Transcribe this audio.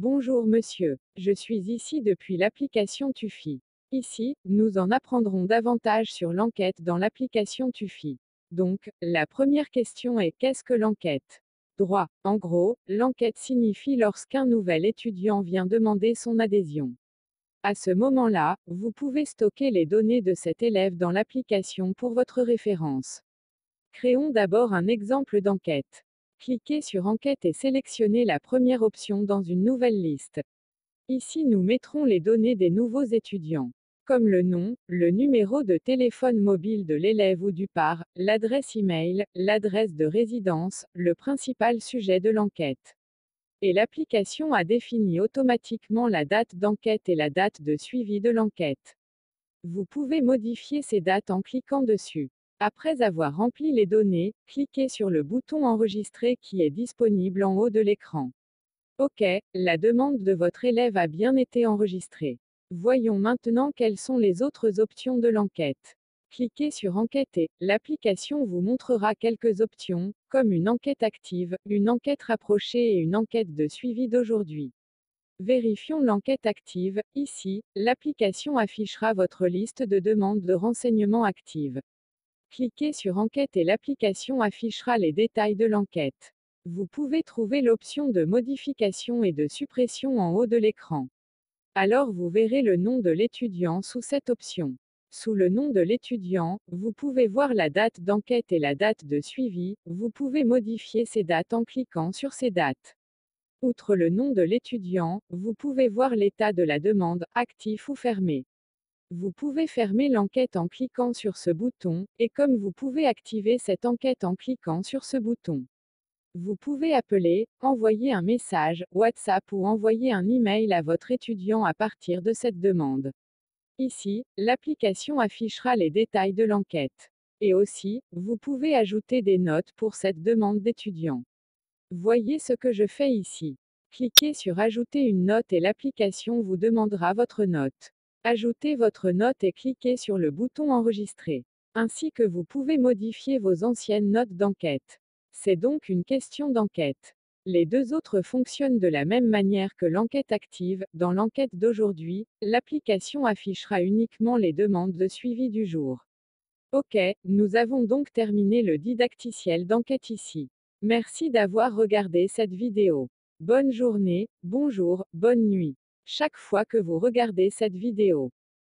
Bonjour monsieur, je suis ici depuis l'application Tufi. Ici, nous en apprendrons davantage sur l'enquête dans l'application Tufi. Donc, la première question est qu'est-ce que l'enquête? Droit. En gros, l'enquête signifie lorsqu'un nouvel étudiant vient demander son adhésion. À ce moment-là, vous pouvez stocker les données de cet élève dans l'application pour votre référence. Créons d'abord un exemple d'enquête. Cliquez sur Enquête et sélectionnez la première option dans une nouvelle liste. Ici nous mettrons les données des nouveaux étudiants, comme le nom, le numéro de téléphone mobile de l'élève ou du par, l'adresse e-mail, l'adresse de résidence, le principal sujet de l'enquête. Et l'application a défini automatiquement la date d'enquête et la date de suivi de l'enquête. Vous pouvez modifier ces dates en cliquant dessus. Après avoir rempli les données, cliquez sur le bouton Enregistrer qui est disponible en haut de l'écran. OK, la demande de votre élève a bien été enregistrée. Voyons maintenant quelles sont les autres options de l'enquête. Cliquez sur Enquête et l'application vous montrera quelques options, comme une enquête active, une enquête rapprochée et une enquête de suivi d'aujourd'hui. Vérifions l'enquête active. Ici, l'application affichera votre liste de demandes de renseignements actives. Cliquez sur Enquête et l'application affichera les détails de l'enquête. Vous pouvez trouver l'option de modification et de suppression en haut de l'écran. Alors vous verrez le nom de l'étudiant sous cette option. Sous le nom de l'étudiant, vous pouvez voir la date d'enquête et la date de suivi. Vous pouvez modifier ces dates en cliquant sur ces dates. Outre le nom de l'étudiant, vous pouvez voir l'état de la demande, actif ou fermé. Vous pouvez fermer l'enquête en cliquant sur ce bouton, et comme vous pouvez activer cette enquête en cliquant sur ce bouton. Vous pouvez appeler, envoyer un message, WhatsApp ou envoyer un email à votre étudiant à partir de cette demande. Ici, l'application affichera les détails de l'enquête. Et aussi, vous pouvez ajouter des notes pour cette demande d'étudiant. Voyez ce que je fais ici. Cliquez sur Ajouter une note et l'application vous demandera votre note. Ajoutez votre note et cliquez sur le bouton Enregistrer. Ainsi que vous pouvez modifier vos anciennes notes d'enquête. C'est donc une question d'enquête. Les deux autres fonctionnent de la même manière que l'enquête active. Dans l'enquête d'aujourd'hui, l'application affichera uniquement les demandes de suivi du jour. OK, nous avons donc terminé le didacticiel d'enquête ici. Merci d'avoir regardé cette vidéo. Bonne journée, bonjour, bonne nuit. Chaque fois que vous regardez cette vidéo.